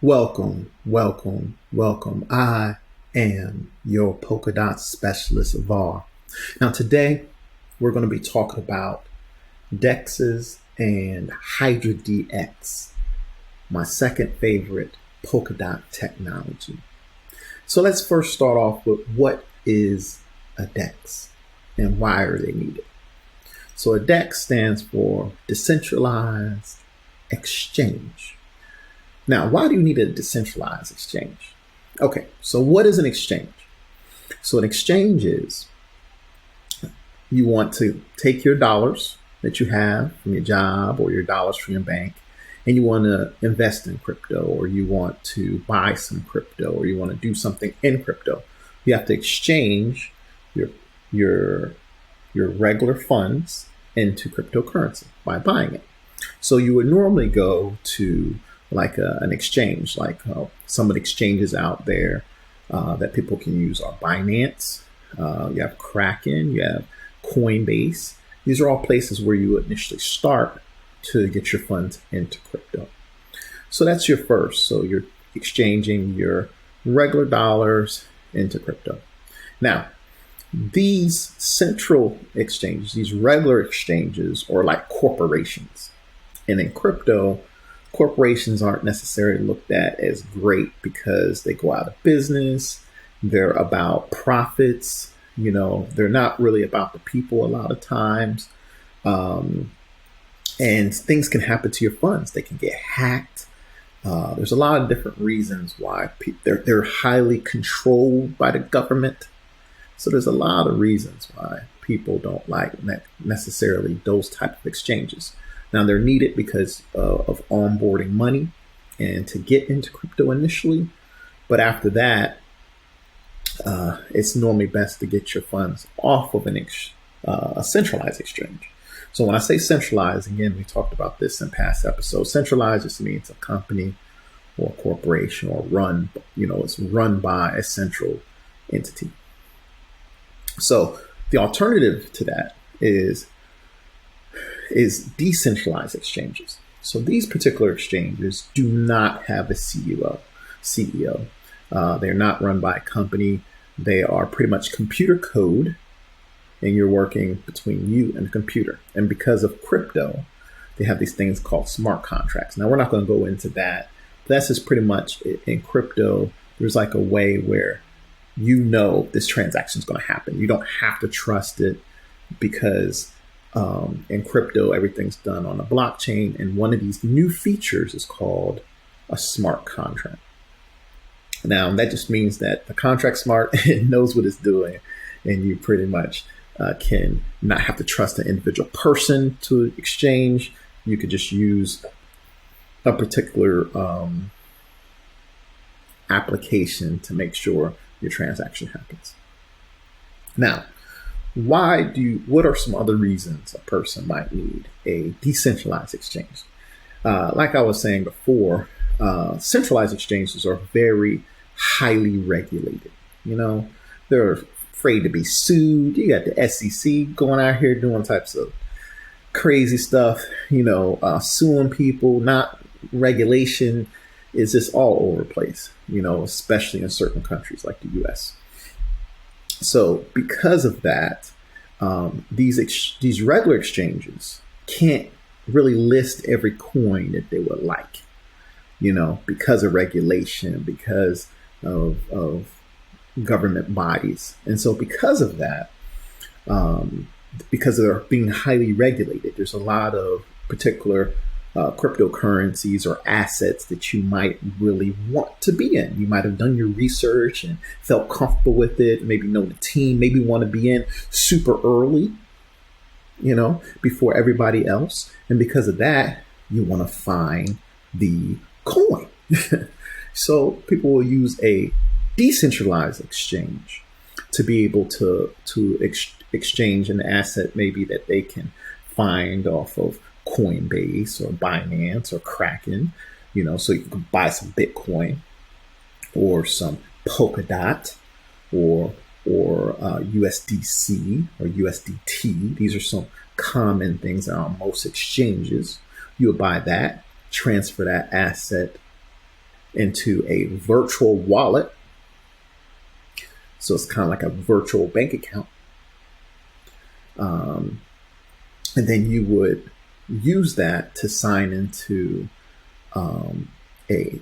Welcome, welcome, welcome. I am your Polkadot Specialist, VAR. Now, today we're going to be talking about DEXs and Hydra DEX, my second favorite Polkadot technology. So let's first start off with what is a DEX and why are they needed? So a DEX stands for Decentralized Exchange. Now, why do you need a decentralized exchange? Okay, so what is an exchange? So an exchange is you want to take your dollars that you have from your job or your dollars from your bank, and you want to invest in crypto, or you want to buy some crypto, or you want to do something in crypto. You have to exchange your your your regular funds into cryptocurrency by buying it. So you would normally go to an exchange, some of the exchanges out there that people can use are Binance, you have Kraken, you have Coinbase. These are all places where you initially start to get your funds into crypto. So that's your first. So you're exchanging your regular dollars into crypto. Now, these central exchanges, these regular exchanges, are like corporations. And in crypto, corporations aren't necessarily looked at as great because they go out of business. They're about profits. They're not really about the people a lot of times. And things can happen to your funds. They can get hacked. There's a lot of different reasons why they're highly controlled by the government. So there's a lot of reasons why people don't like necessarily those type of exchanges. Now, they're needed because of onboarding money and to get into crypto initially. But after that, it's normally best to get your funds off of a centralized exchange. So when I say centralized, again, we talked about this in past episodes. Centralized just means a company or a corporation or it's run by a central entity. So the alternative to that is decentralized exchanges. So these particular exchanges do not have a CEO. They're not run by a company. They are pretty much computer code, and you're working between you and the computer. And because of crypto, they have these things called smart contracts. Now, we're not going to go into that. But that's just pretty much in crypto. There's like a way where this transaction is going to happen. You don't have to trust it because in crypto, everything's done on a blockchain. And one of these new features is called a smart contract. Now, that just means that the contract's smart and knows what it's doing. And you pretty much can not have to trust an individual person to exchange. You could just use a particular application to make sure your transaction happens. Now, what are some other reasons a person might need a decentralized exchange? Like I was saying before, centralized exchanges are very highly regulated. They're afraid to be sued. You got the SEC going out here doing types of crazy stuff, suing people. Not regulation is just all over the place, especially in certain countries like the US. So because of that, these regular exchanges can't really list every coin that they would like, because of regulation, because of government bodies. And so because of that, because they're being highly regulated, there's a lot of particular cryptocurrencies or assets that you might really want to be in. You might have done your research and felt comfortable with it, maybe know the team, maybe want to be in super early, before everybody else. And because of that, you want to find the coin. So people will use a decentralized exchange to be able to exchange an asset maybe that they can find off of Coinbase or Binance or Kraken, so you can buy some Bitcoin or some Polkadot or USDC or USDT. These are some common things that are on most exchanges. You would buy that, transfer that asset into a virtual wallet. So it's kind of like a virtual bank account. And then you would use that to sign into a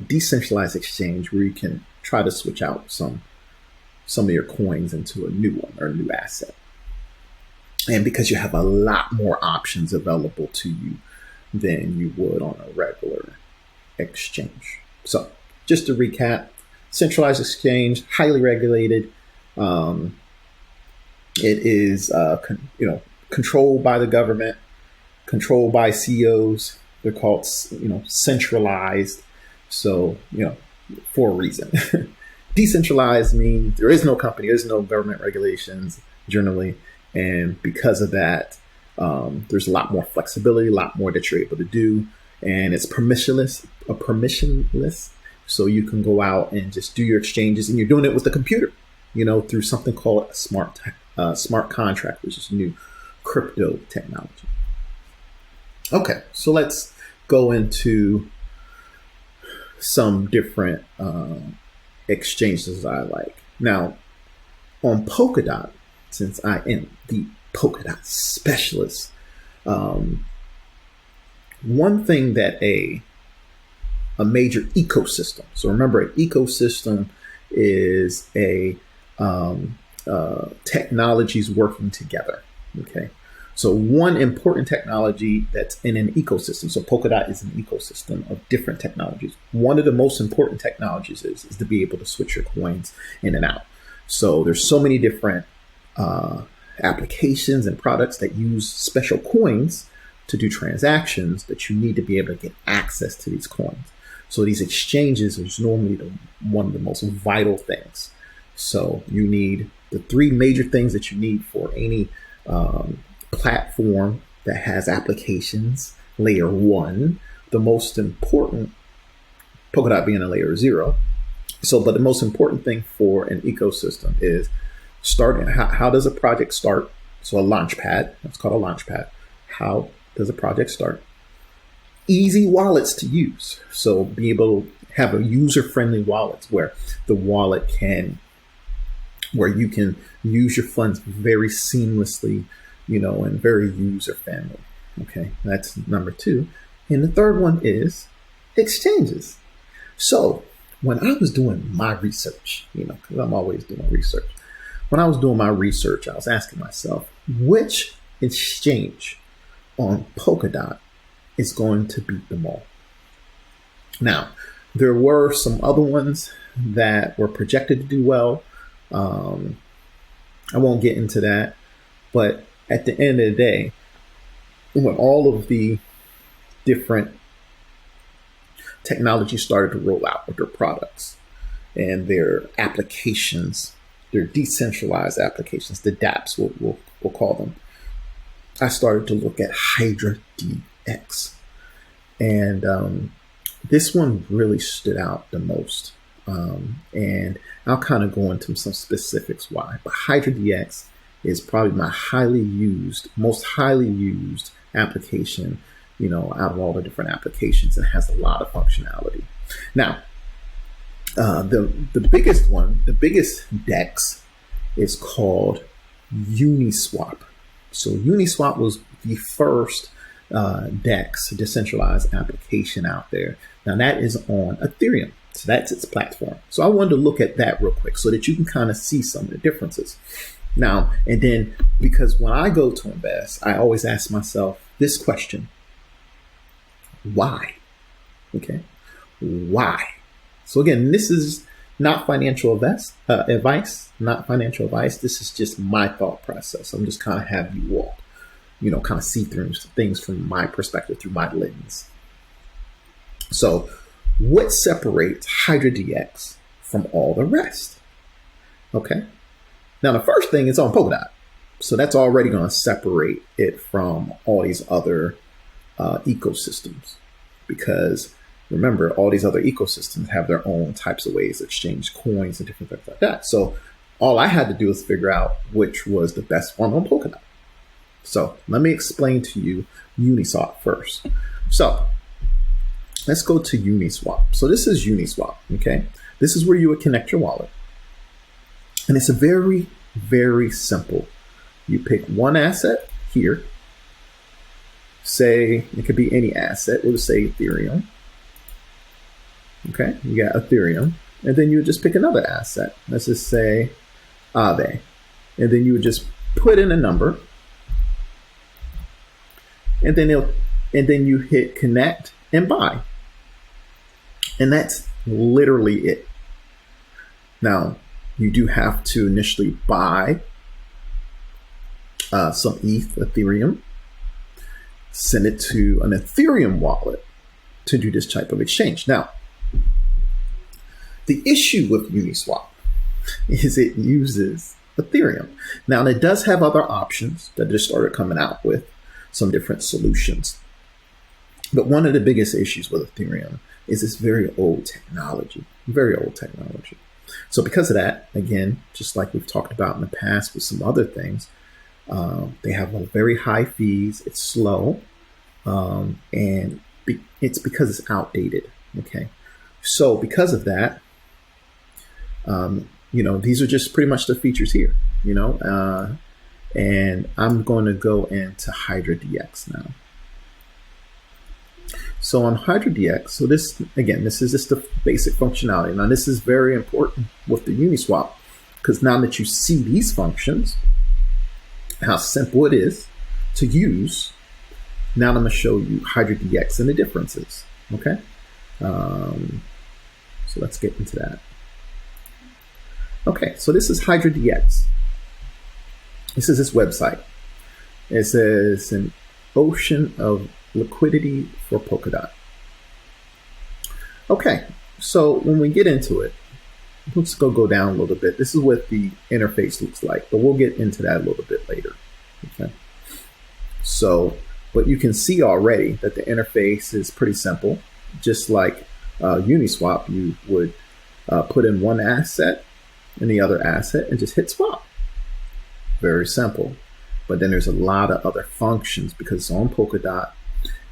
decentralized exchange where you can try to switch out some of your coins into a new one or a new asset. And because you have a lot more options available to you than you would on a regular exchange. So just to recap, centralized exchange, highly regulated. It is controlled by the government, controlled by CEOs. They're called centralized. So for a reason. Decentralized means there is no company, there's no government regulations generally, and because of that, there's a lot more flexibility, a lot more that you're able to do, and it's permissionless. So you can go out and just do your exchanges, and you're doing it with the computer, through something called a smart contract, which is new crypto technology. Okay, so let's go into some different exchanges I like. Now, on Polkadot, since I am the Polkadot Specialist, one thing that a major ecosystem. So remember, an ecosystem is technologies working together. Okay. So one important technology that's in an ecosystem. So Polkadot is an ecosystem of different technologies. One of the most important technologies is to be able to switch your coins in and out. So there's so many different applications and products that use special coins to do transactions that you need to be able to get access to these coins. So these exchanges is normally one of the most vital things. So you need the three major things that you need for any platform that has applications. Layer 1, the most important, Polkadot being a layer 0. So, but the most important thing for an ecosystem is starting. How does a project start? So a launch pad, that's called a launch pad. How does a project start? Easy wallets to use. So be able to have a user-friendly wallet where where you can use your funds very seamlessly, and very user-friendly. Okay, that's number 2. And the third one is exchanges. So when I was doing my research, because I'm always doing research. When I was doing my research, I was asking myself, which exchange on Polkadot is going to beat them all? Now, there were some other ones that were projected to do well. I won't get into that, but at the end of the day, when all of the different technologies started to roll out with their products and their applications, their decentralized applications, the dApps, we'll call them, I started to look at Hydra DEX. And this one really stood out the most. And I'll kind of go into some specifics why. But Hydra DEX is probably my most highly used application, out of all the different applications, and has a lot of functionality. Now, the biggest DEX is called Uniswap. So Uniswap was the first DEX, decentralized application out there. Now that is on Ethereum. So that's its platform. So I wanted to look at that real quick so that you can kind of see some of the differences. Now, and then, because when I go to invest, I always ask myself this question: why? Okay, why? So again, this is not financial advice, not financial advice. This is just my thought process. I'm just kind of having you walk, kind of see through things from my perspective, through my lens. So what separates Hydra DEX from all the rest? Okay. Now, the first thing is on Polkadot. So that's already going to separate it from all these other ecosystems, because remember, all these other ecosystems have their own types of ways to exchange coins and different things like that. So all I had to do was figure out which was the best one on Polkadot. So let me explain to you Uniswap first. So let's go to Uniswap. So this is Uniswap, okay? This is where you would connect your wallet. And it's a very, very simple. You pick one asset here. Say it could be any asset. It would say Ethereum. Okay, you got Ethereum. And then you would just pick another asset. Let's just say Aave. And then you would just put in a number. And then you hit connect and buy. And that's literally it. Now, you do have to initially buy some Ethereum, send it to an Ethereum wallet to do this type of exchange. Now, the issue with Uniswap is it uses Ethereum. Now, it does have other options that just started coming out with some different solutions. But one of the biggest issues with Ethereum is it's very old technology, very old technology. So because of that, again, just like we've talked about in the past with some other things, they have very high fees. It's slow, and it's because it's outdated. Okay, so because of that, these are just pretty much the features here. And I'm going to go into Hydra DEX now. So on Hydra DEX, so this is just the basic functionality. Now this is very important with the Uniswap, because now that you see these functions, how simple it is to use, now I'm going to show you Hydra DEX and the differences. Okay, so let's get into that. Okay, so this is Hydra DEX. This is this website. It says an ocean of liquidity for Polkadot. Okay, so when we get into it, let's go down a little bit. This is what the interface looks like, but we'll get into that a little bit later. Okay, so but you can see already that the interface is pretty simple. Just like Uniswap, you would put in one asset and the other asset and just hit swap. Very simple. But then there's a lot of other functions because it's on Polkadot.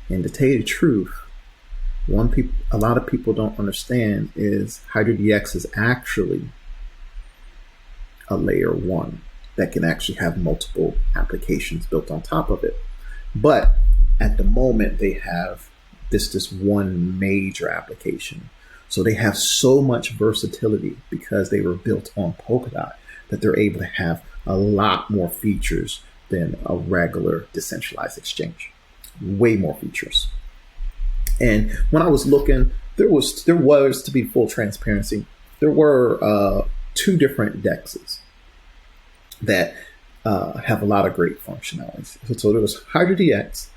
And to tell you the truth, a lot of people don't understand is Hydra DEX is actually a layer 1 that can actually have multiple applications built on top of it. But at the moment, they have this one major application. So they have so much versatility because they were built on Polkadot that they're able to have a lot more features than a regular decentralized exchange. Way more features. And when I was looking, there was, to be full transparency, there were 2 different DEXs that have a lot of great functionalities. So there was Hydra DEX,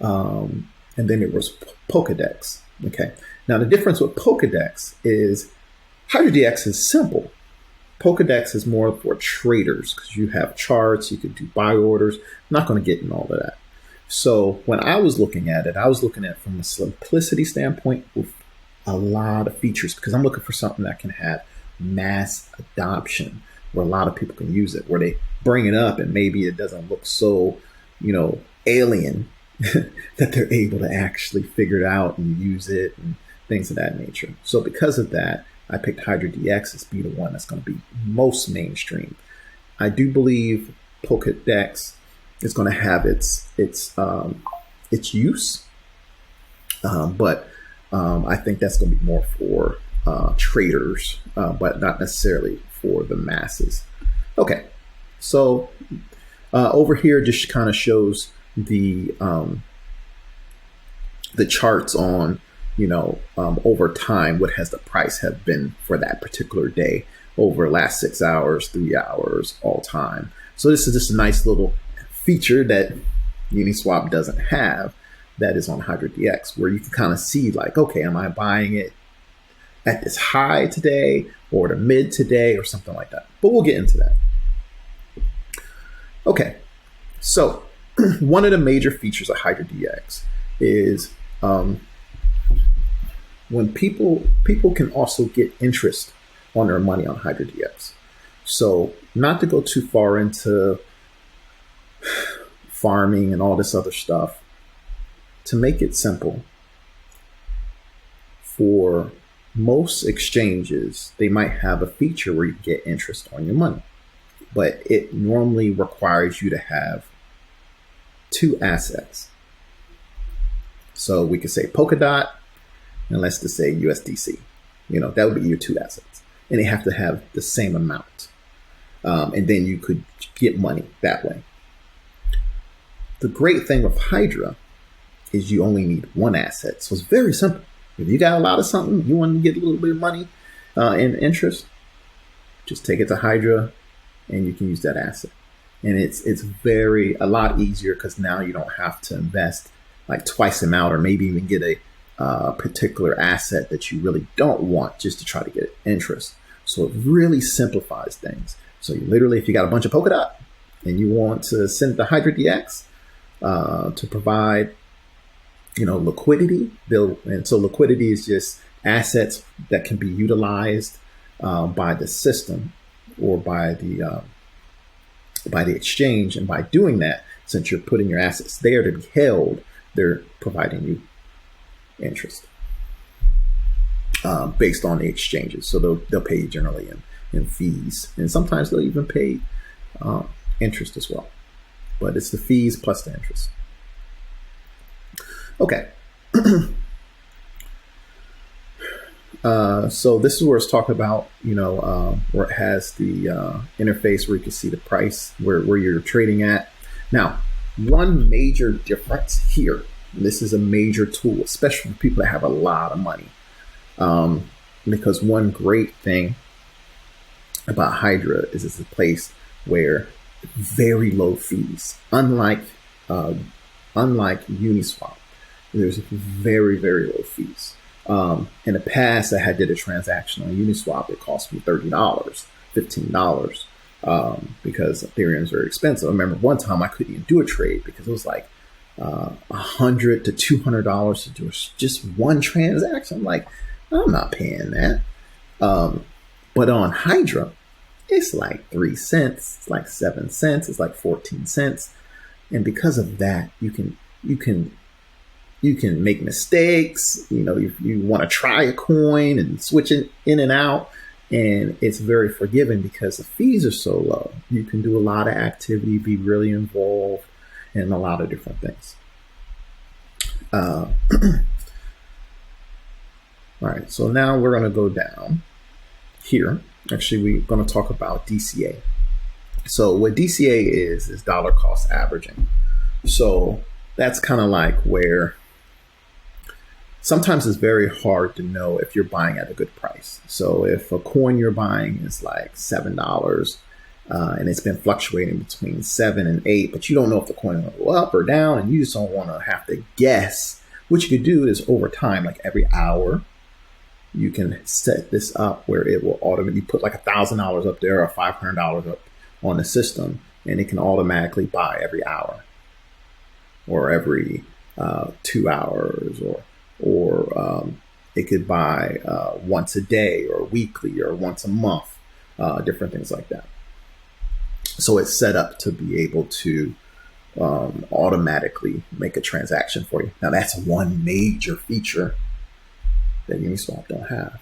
and then there was Polkadex. Okay. Now the difference with Polkadex is Hydra DEX is simple. Polkadex is more for traders because you have charts, you could do buy orders. I'm not going to get in all of that. So when I was looking at it, I was looking at it from a simplicity standpoint with a lot of features because I'm looking for something that can have mass adoption where a lot of people can use it, where they bring it up and maybe it doesn't look so, alien that they're able to actually figure it out and use it and things of that nature. So because of that, I picked Hydra DEX as be the one that's going to be most mainstream. I do believe Polkadex is going to have its use, but I think that's going to be more for traders, but not necessarily for the masses. Okay, so over here just kind of shows the charts on over time, what has the price have been for that particular day over the last 6 hours, 3 hours, all time. So this is just a nice little feature that Uniswap doesn't have that is on Hydra DEX, where you can kind of see like, okay, am I buying it at this high today or the mid today or something like that. But we'll get into that. Okay, so one of the major features of Hydra DEX is when people can also get interest on their money on Hydra DEX. So not to go too far into farming and all this other stuff, to make it simple, for most exchanges, they might have a feature where you get interest on your money, but it normally requires you to have two assets. So we could say Polkadot, and let's just say USDC. That would be your two assets, and they have to have the same amount, and then you could get money that way. The great thing with Hydra is you only need one asset, so it's very simple. If you got a lot of something, you want to get a little bit of money in interest, just take it to Hydra, and you can use that asset. And it's a lot easier because now you don't have to invest like twice the amount, or maybe even get a particular asset that you really don't want just to try to get interest. So it really simplifies things. So you literally, if you got a bunch of Polkadot and you want to send the Hydra DEX to provide, liquidity, and so liquidity is just assets that can be utilized by the system or by the exchange. And by doing that, since you're putting your assets there to be held, they're providing you interest based on the exchanges. So they'll pay you generally in fees, and sometimes they'll even pay interest as well. But it's the fees plus the interest. Okay. So this is where it's talking about, where it has the interface where you can see the price, where you're trading at. Now, one major difference here, and this is a major tool, especially for people that have a lot of money, because one great thing about Hydra is it's a place where very low fees, unlike Uniswap, there's very, very low fees. In the past, I had did a transaction on Uniswap. It cost me $30, $15, because Ethereum is very expensive. I remember one time I couldn't even do a trade because it was like $100 to $200 to do just one transaction. I'm like, I'm not paying that. But on Hydra, it's like 3 cents, it's like 7 cents, it's like 14 cents. And because of that, you can make mistakes. You want to try a coin and switch it in and out, and it's very forgiving because the fees are so low. You can do a lot of activity, be really involved in a lot of different things. All right, so now we're going to go down here. Actually, we're going to talk about DCA. So what DCA is dollar cost averaging. So that's kind of like where sometimes it's very hard to know if you're buying at a good price. So if a coin you're buying is like $7 and it's been fluctuating between 7 and 8, but you don't know if the coin will go up or down, and you just don't want to have to guess. What you could do is over time, like every hour, you can set this up where it will automatically put like $1,000 up there or $500 up on the system, and it can automatically buy every hour or every 2 hours, or it could buy once a day or weekly or once a month, different things like that. So it's set up to be able to automatically make a transaction for you. Now that's one major feature that Uniswap don't have.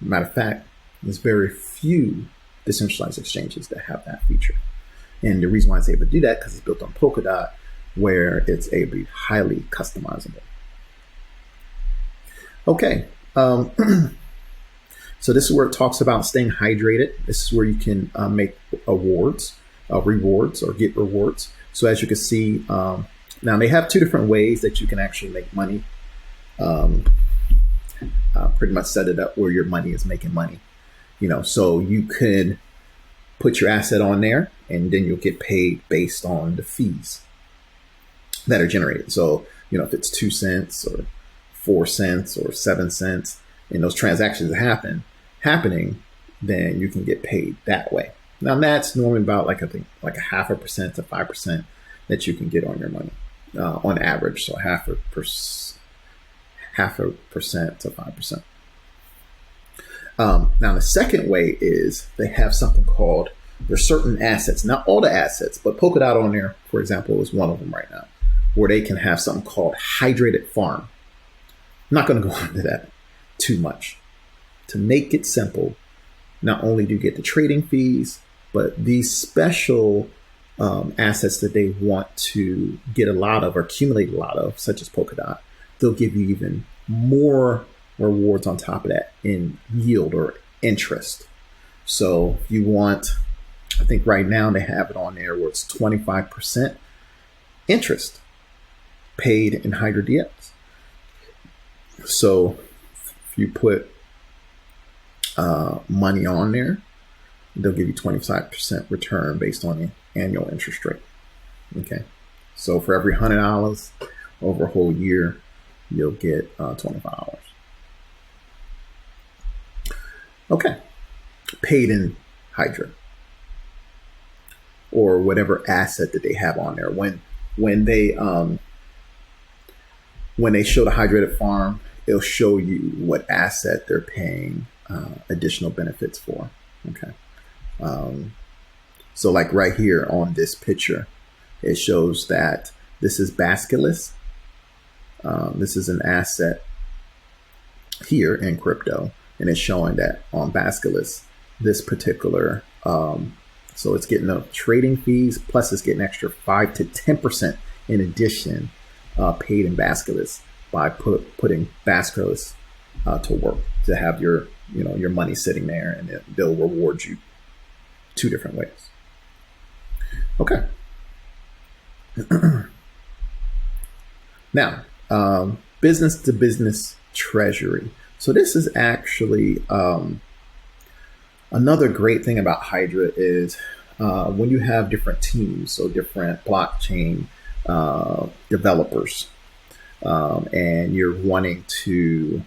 Matter of fact, there's very few decentralized exchanges that have that feature. And the reason why it's able to do that, because it's built on Polkadot, where it's able to be highly customizable. Okay, so this is where it talks about staying hydrated. This is where you can make rewards, or get rewards. So as you can see, now they have two different ways that you can actually make money. Pretty much set it up where your money is making money. So you could put your asset on there, and then you'll get paid based on the fees that are generated. So, if it's 2 cents or 4 cents or 7 cents, and those transactions are happening, then you can get paid that way. Now that's normally about like a 0.5% to 5% that you can get on your money on average. So 0.5% to 5%. Now the second way is they have something called, there's certain assets, not all the assets, but Polkadot on there, for example, is one of them right now, where they can have something called hydrated farm. I'm not going to go into that, too much. To make it simple, not only do you get the trading fees, but these special assets that they want to get a lot of or accumulate a lot of, such as Polkadot, they'll give you even more rewards on top of that in yield or interest. So if you want, I think right now they have it on there where it's 25% interest paid in Hydra DEX. So if you put money on there, they'll give you 25% return based on the annual interest rate. Okay, so for every $100 over a whole year, you'll get $25. Okay, paid in Hydra or whatever asset that they have on there. When they show the hydrated farm, it'll show you what asset they're paying additional benefits for. Okay. So like right here on this picture, it shows that this is basketless. This is an asset here in crypto, and it's showing that on basketless, this particular, so it's getting the trading fees, plus it's getting extra 5 to 10% in addition paid in basketless by putting basketless to work, to have your money sitting there, and they'll reward you 2 different ways. Okay. Now, business to business treasury. So this is actually another great thing about Hydra is when you have different teams, so different blockchain developers, and you're wanting to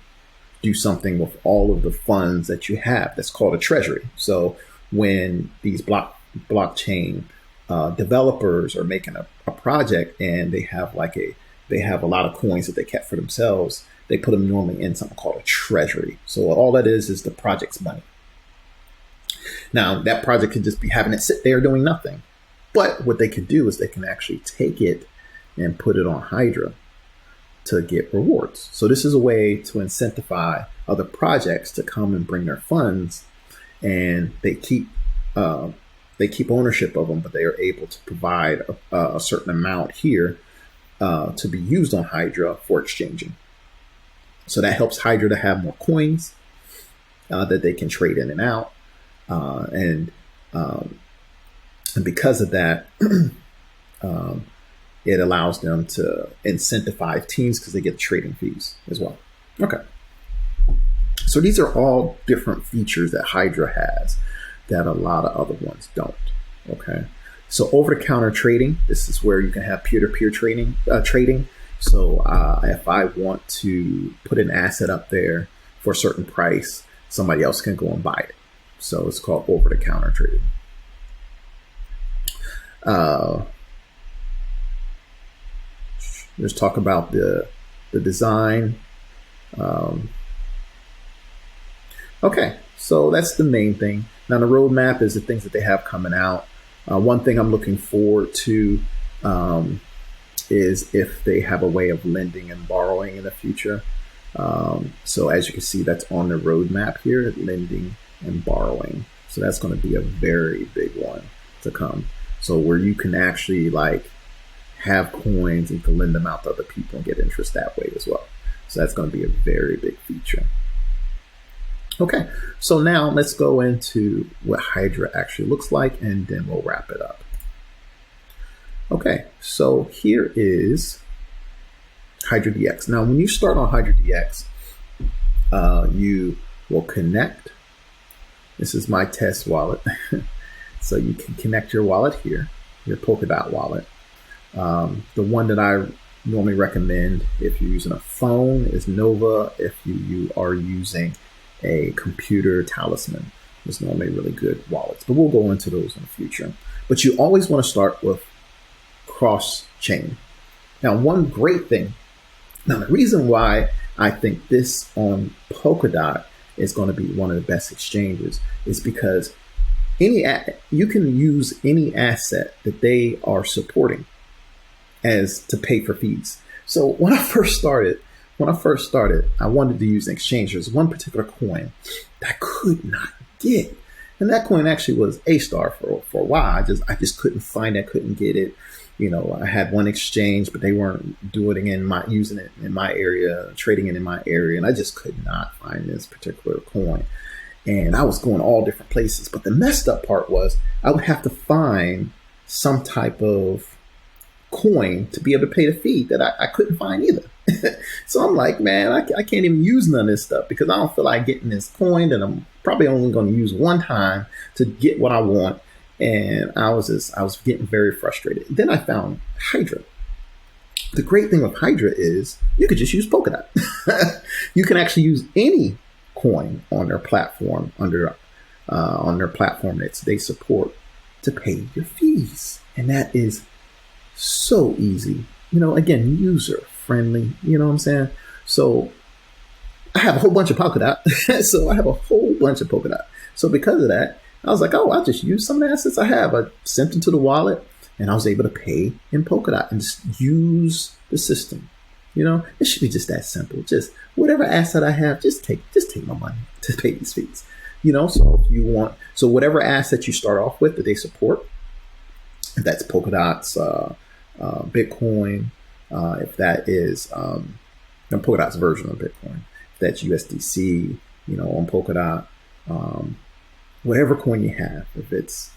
do something with all of the funds that you have, that's called a treasury. So when these blockchain developers are making a project and they have a lot of coins that they kept for themselves, they put them normally in something called a treasury. So all that is the project's money. Now that project could just be having it sit there doing nothing, but what they could do is they can actually take it and put it on Hydra to get rewards. So this is a way to incentivize other projects to come and bring their funds, and they keep ownership of them, but they are able to provide a certain amount here to be used on Hydra for exchanging. So that helps Hydra to have more coins that they can trade in and out, and because of that, it allows them to incentivize teams because they get trading fees as well. Okay. So these are all different features that Hydra has that a lot of other ones don't. Okay. So over-the-counter trading, this is where you can have peer-to-peer trading. So if I want to put an asset up there for a certain price, somebody else can go and buy it. So it's called over-the-counter trading. Let's talk about the design. Okay, so that's the main thing. Now the roadmap is the things that they have coming out. One thing I'm looking forward to is if they have a way of lending and borrowing in the future. So as you can see, that's on the roadmap here, lending and borrowing. So that's going to be a very big one to come. So where you can actually have coins and you can lend them out to other people and get interest that way as well. So that's going to be a very big feature. Okay, so now let's go into what Hydra actually looks like, and then we'll wrap it up. Okay, so here is Hydra DEX. Now, when you start on Hydra DEX, you will connect. This is my test wallet. So you can connect your wallet here, your Polkadot wallet. The one that I normally recommend if you're using a phone is Nova. If you are using a computer, Talisman is normally really good wallets, but we'll go into those in the future. But you always want to start with cross-chain. Now, one great thing, now the reason why I think this on Polkadot is going to be one of the best exchanges is because you can use any asset that they are supporting as to pay for fees. So when I first started when I first started, I wanted to use an exchange. There's one particular coin that I could not get. And that coin actually was A star for a while. I just couldn't find it, couldn't get it. You know, I had one exchange, but they weren't using it in my area, trading it in my area. And I just could not find this particular coin. And I was going all different places. But the messed up part was I would have to find some type of coin to be able to pay the fee that I couldn't find either. So I'm like, man, I can't even use none of this stuff because I don't feel like getting this coin that I'm probably only going to use one time to get what I want. And I was getting very frustrated. Then I found Hydra. The great thing with Hydra is you could just use Polkadot. You can actually use any coin on their platform on their platform that they support to pay your fees. And that is so easy. You know, again, user friendly, you know what I'm saying? So I have a whole bunch of Polkadot. So because of that, I was like, oh, I'll just use some of the assets I have. I sent them to the wallet and I was able to pay in Polkadot and just use the system. You know, it should be just that simple. Just whatever asset I have, just take my money to pay these fees. You know, so whatever asset you start off with that they support, if that's Polkadot's Bitcoin, if that is Polkadot's version of Bitcoin, if that's USDC, you know, on Polkadot, whatever coin you have, if it's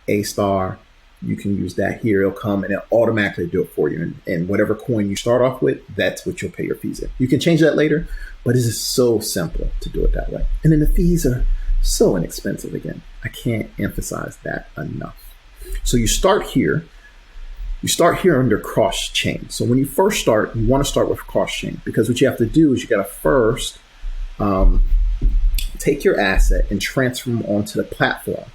A star, you can use that here. It'll come and it'll automatically do it for you. And whatever coin you start off with, that's what you'll pay your fees in. You can change that later, but it is so simple to do it that way. And then the fees are so inexpensive again. I can't emphasize that enough. So you start here. You start here under cross chain. So when you first start, you want to start with cross chain because what you have to do is you got to first take your asset and transfer them onto the platform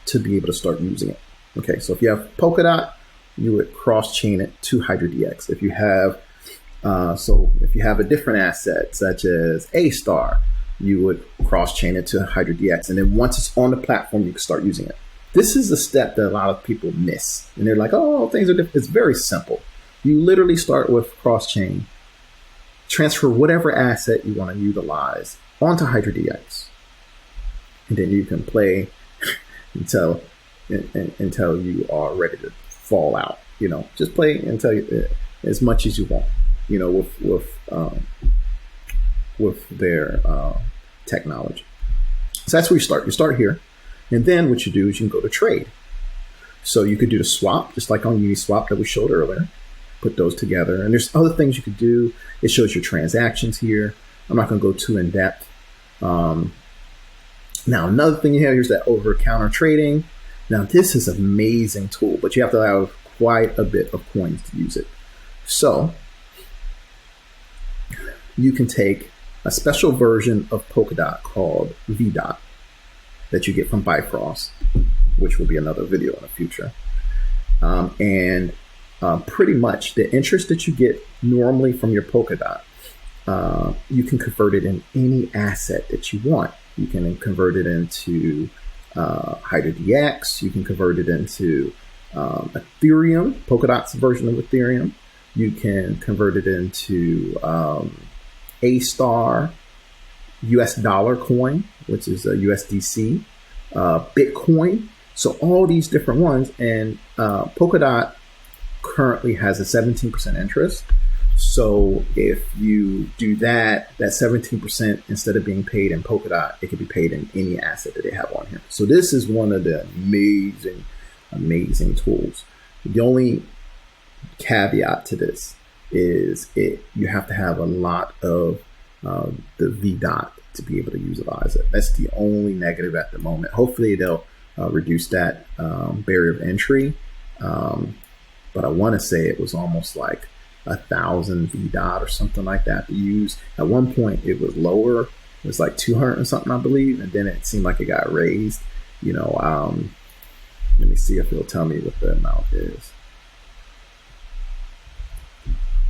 to be able to start using it. Okay, so if you have Polkadot, you would cross chain it to Hydra DEX. If you have a different asset such as A star, you would cross chain it to Hydra DEX, and then once it's on the platform, you can start using it. This is a step that a lot of people miss, and they're like, "Oh, things are different." It's very simple. You literally start with cross chain, transfer whatever asset you want to utilize onto Hydra DEX, and then you can play until you are ready to fall out. You know, just play until as much as you want. You know, with their technology. So that's where you start. You start here, and then what you do is you can go to trade. So you could do the swap, just like on Uniswap that we showed earlier. Put those together, and there's other things you could do. It shows your transactions here. I'm not going to go too in depth. Now, another thing you have here is that over-counter trading. Now, this is an amazing tool, but you have to have quite a bit of coins to use it. So you can take a special version of Polkadot called VDOT that you get from Bifrost, which will be another video in the future. Pretty much the interest that you get normally from your Polkadot, you can convert it in any asset that you want. You can convert it into Hydra DEX. You can convert it into Ethereum, Polkadot's version of Ethereum. You can convert it into A star US dollar coin, which is a USDC, Bitcoin. So all these different ones. And Polkadot currently has a 17% interest. So if you do that 17%, instead of being paid in Polkadot, it could be paid in any asset that they have on here. So this is one of the amazing tools. The only caveat to this is you have to have a lot of the VDOT to be able to utilize it. That's the only negative at the moment. Hopefully they'll reduce that barrier of entry. But I want to say it was almost like 1,000 VDOT or something like that to use. At one point it was lower. It was like 200 and something, I believe. And then it seemed like it got raised. You know, let me see if it'll tell me what the amount is.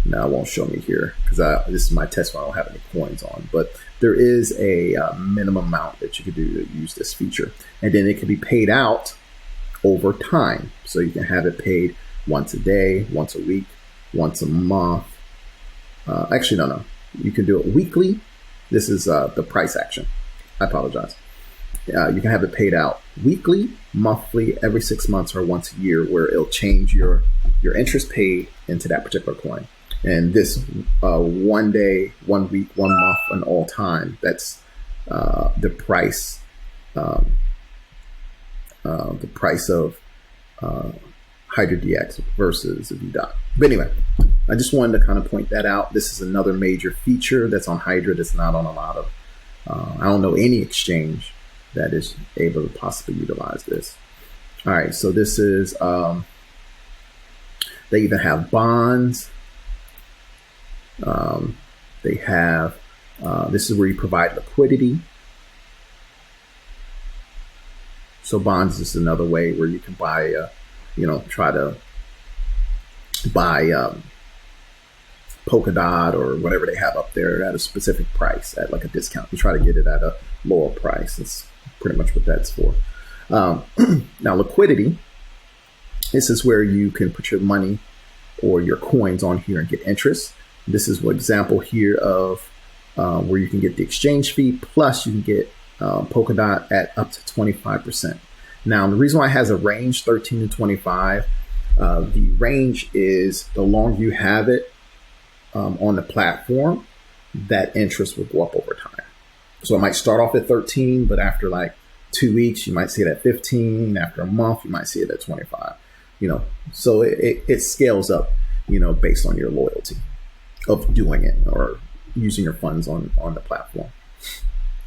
Now it won't show me here because this is my test one. I don't have any coins on, but there is a minimum amount that you could do to use this feature. And then it can be paid out over time. So you can have it paid once a day, once a week, once a month, Actually, no. You can do it weekly. This is the price action. I apologize. You can have it paid out weekly, monthly, every 6 months, or once a year, where it'll change your interest paid into that particular coin. And this 1 day, 1 week, 1 month, and all time, that's the price of Hydra DEX versus VDOT. But anyway, I just wanted to kind of point that out. This is another major feature that's on Hydra that's not on a lot of, I don't know any exchange that is able to possibly utilize this. All right, so this is, they even have bonds. They have, this is where you provide liquidity. So bonds is another way where you can buy, try to buy Polkadot or whatever they have up there at a specific price at like a discount. You try to get it at a lower price. That's pretty much what that's for. Now liquidity, this is where you can put your money or your coins on here and get interest. This is an example here of where you can get the exchange fee, plus you can get Polkadot at up to 25%. Now, the reason why it has a range 13 to 25, the range is the longer you have it on the platform, that interest will go up over time. So it might start off at 13, but after like 2 weeks, you might see it at 15. After a month, you might see it at 25. So it scales up, based on your loyalty of doing it or using your funds on the platform.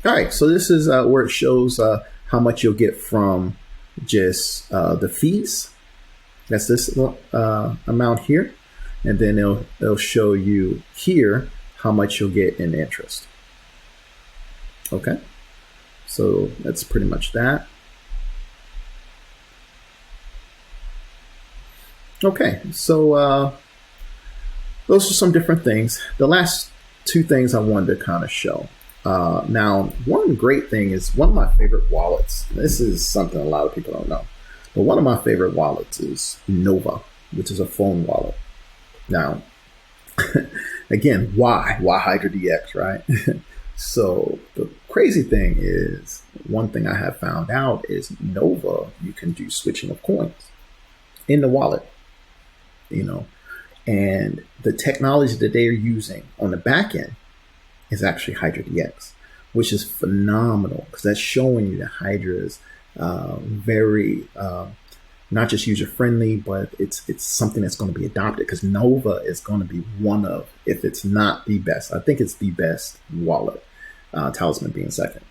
All right, so this is where it shows how much you'll get from just the fees. That's this amount here. And then it'll show you here how much you'll get in interest. Okay, so that's pretty much that. Okay, so those are some different things. The last two things I wanted to kind of show. Now, one great thing is one of my favorite wallets. This is something a lot of people don't know, but one of my favorite wallets is Nova, which is a phone wallet. Now, again, why Hydra DEX, right? So the crazy thing is, one thing I have found out is Nova, you can do switching of coins in the wallet, and the technology that they are using on the back end is actually Hydra DEX, which is phenomenal because that's showing you that Hydra is very not just user friendly, but it's something that's going to be adopted because Nova is going to be one of, if it's not the best, I think it's the best wallet, Talisman being second.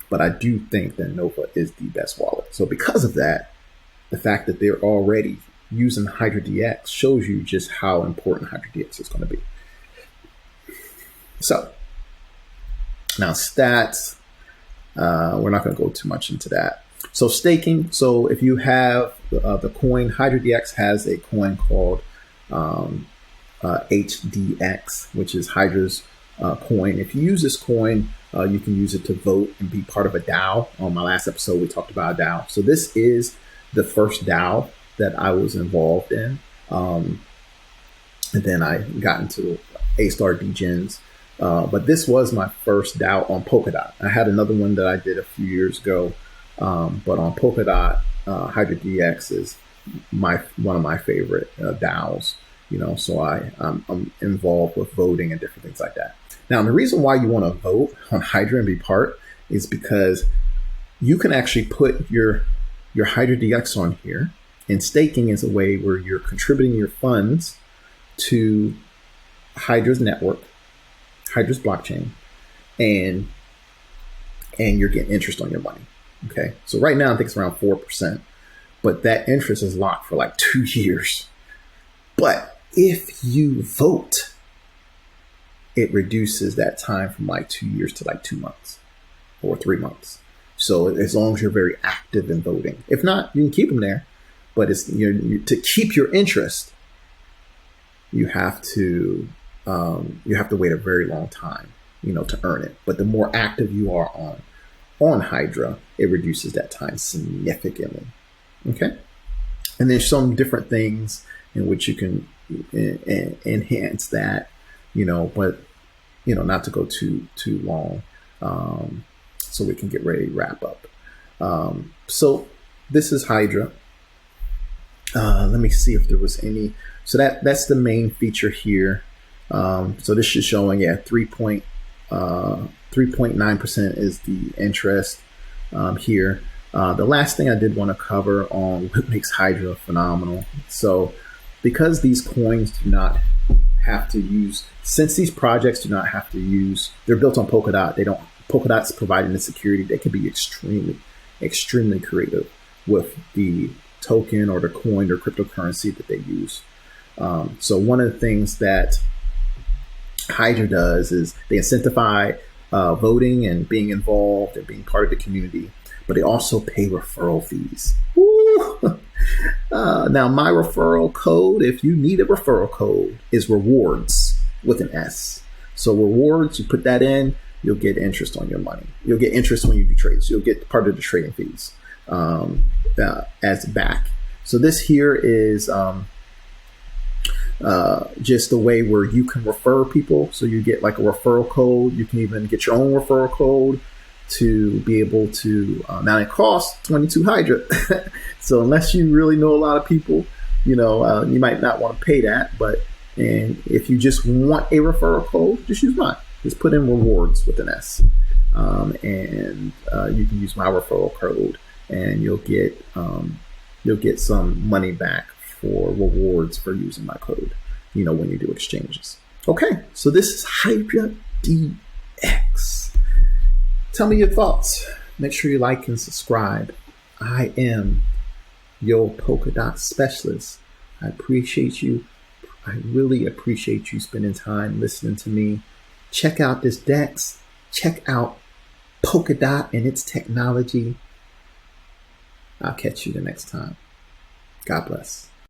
But I do think that Nova is the best wallet. So because of that, the fact that they're already using Hydra DEX shows you just how important Hydra DEX is going to be. So now stats, we're not going to go too much into that. So staking. So if you have the coin, Hydra DEX has a coin called HDX, which is Hydra's coin. If you use this coin, you can use it to vote and be part of a DAO. On my last episode, we talked about a DAO. So this is the first DAO that I was involved in. And then I got into A-Star Degens. But this was my first DAO on Polkadot. I had another one that I did a few years ago. But on Polkadot, Hydra DEX is one of my favorite DAOs. So I'm involved with voting and different things like that. Now, the reason why you want to vote on Hydra and be part is because you can actually put your Hydra DEX on here, and staking is a way where you're contributing your funds to Hydra's network, Hydra's blockchain, and you're getting interest on your money. Okay, so right now I think it's around 4%, but that interest is locked for like 2 years. But if you vote, it reduces that time from like 2 years to like 2 months or 3 months. So as long as you're very active in voting, if not, you can keep them there. But it's to keep your interest, you have to wait a very long time, to earn it. But the more active you are on Hydra, it reduces that time significantly. Okay, and there's some different things in which you can enhance that. but not to go too long, so we can get ready to wrap up. So this is Hydra. Let me see if there was any. So that's the main feature here. So this is showing 3.9% is the interest here. The last thing I did want to cover on what makes Hydra phenomenal. So because these coins do not have to use, since these projects do not have to use, they're built on Polkadot. Polkadot's providing the security. They can be extremely creative with the token or the coin or cryptocurrency that they use. So one of the things that Hydra does is they incentivize voting and being involved and being part of the community, but they also pay referral fees. Now my referral code, if you need a referral code, is rewards with an S. So rewards, you put that in, you'll get interest on your money. You'll get interest when you do trades. You'll get part of the trading fees as back. So this here is just the way where you can refer people. So you get like a referral code. You can even get your own referral code to be able to, now it costs 22 Hydra. So unless you really know a lot of people, you might not want to pay that. And if you just want a referral code, just use mine. Just put in rewards with an S. And you can use my referral code and you'll get some money back for rewards for using my code, when you do exchanges. Okay, so this is Hydra DEX. Tell me your thoughts. Make sure you like and subscribe. I am your Polkadot Specialist. I appreciate you. I really appreciate you spending time listening to me. Check out this DEX. Check out Polkadot and its technology. I'll catch you the next time. God bless.